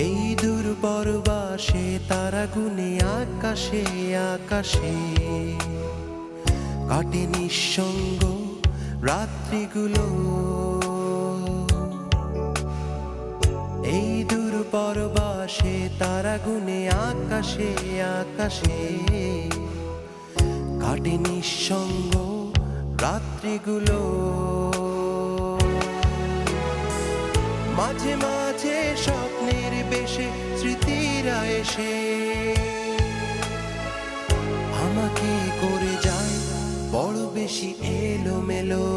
এই দূর পরবাসে তারা গুনে আকাশে আকাশে কাটে নিঃসঙ্গ রাত্রিগুলো। এই দূর পরবাসে তারা গুনে আকাশে আকাশে কাটে নিঃসঙ্গ রাত্রিগুলো। মাঝে মাঝে স্বপ্নের বেশে স্মৃতিরা এসে আমাকে করে যায় বড় বেশি এলোমেলো।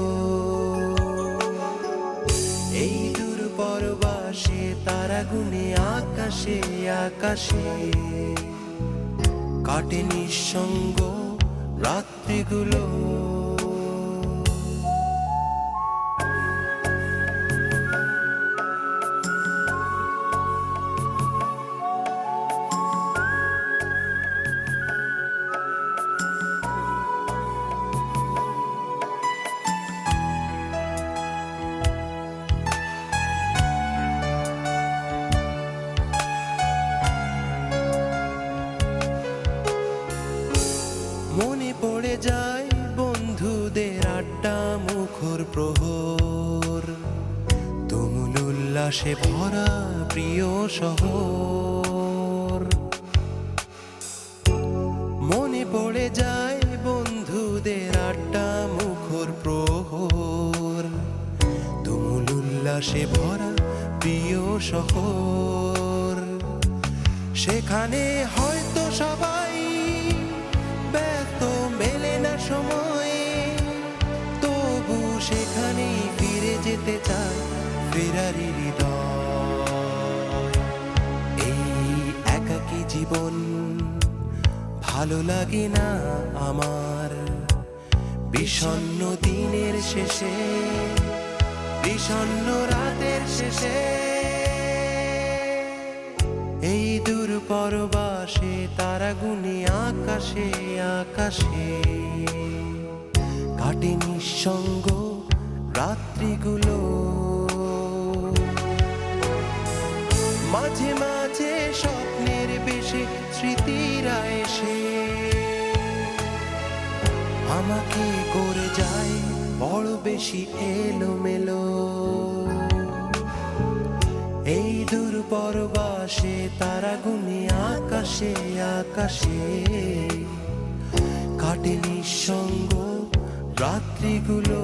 এই দূর পরবাসে তারা গুনে আকাশে আকাশে কাটে নিঃসঙ্গ রাত্রিগুলো। মনে পড়ে যায় বন্ধুদের আড্ডা মুখর প্রহর, তুমুল উল্লাসে ভরা প্রিয় শহর। মনে পড়ে যায় বন্ধুদের আড্ডা মুখর প্রহর, তুমুল উল্লাসে ভরা প্রিয় শহর। সেখানে হয়তো সবাই ব্যস্ত, মেলে না সময়, তবু সেখানেই ফিরে যেতে চায় ফেরারি হৃদয়। এই একাকী জীবন ভালো লাগে না আমার, বিষণ্ণ দিনের শেষে, বিষণ্ণ রাতের শেষে। এই দূর পরবাসে তারা গুনে আকাশে আকাশে কাটে নিঃসঙ্গ রাত্রিগুলো। মাঝে মাঝে স্বপ্নের বেশে স্মৃতিরা এসে আমাকে করে যায় বড় বেশি এলোমেলো। এই দূর পরবাসে তারা গুনে আকাশে আকাশে কাটে নিঃসঙ্গ রাত্রিগুলো।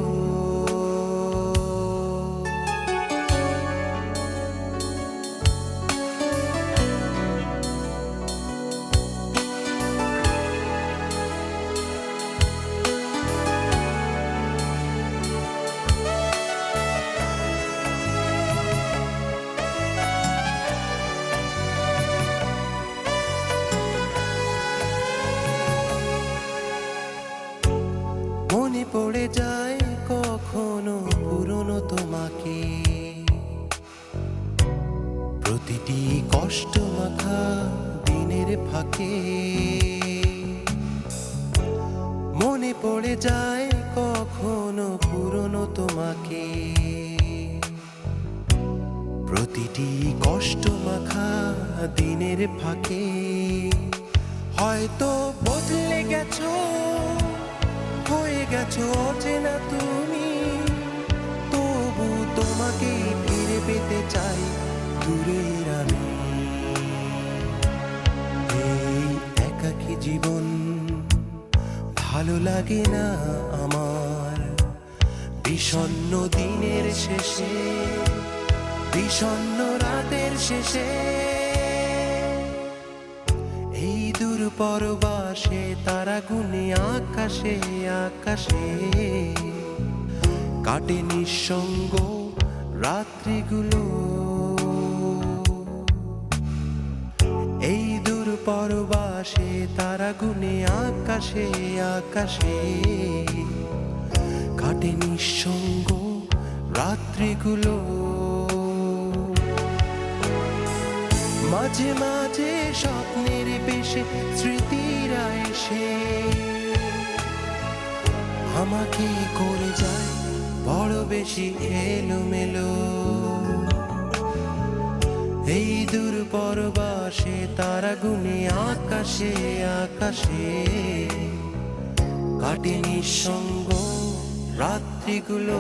মনে পড়ে যায় কখনো পুরনো তোমাকে, প্রতিটি কষ্ট মাখা দিনের ফাঁকে। মনে পড়ে যায় কখনো পুরনো তোমাকে, প্রতিটি কষ্ট মাখা দিনের ফাঁকে। হয়তো বদলে গেছো, হয়ে গেছো অচেনা তুমি, তবু তোমাকে ফিরে পেতে চাই দূরের আমি। এই একাকী জীবন ভালো লাগে না আমার, বিষণ্ণ দিনের শেষে, বিষণ্ণ রাতের শেষে। এই দূর পরবাসে তারা গুনে আকাশে আকাশে কাটে নিঃসঙ্গ রাত্রিগুলো। এই দূর পরবাসে তারা গুনে আকাশে আকাশে কাটে নিঃসঙ্গ রাত্রিগুলো। মাঝে মাঝে স্বপ্নের বেশে স্মৃতিরা এসে আমাকে করে যায় বড় বেশি এলোমেলো। এই দূর পরবাসে তারা গুনে আকাশে আকাশে কাটে নিঃসঙ্গ রাত্রিগুলো।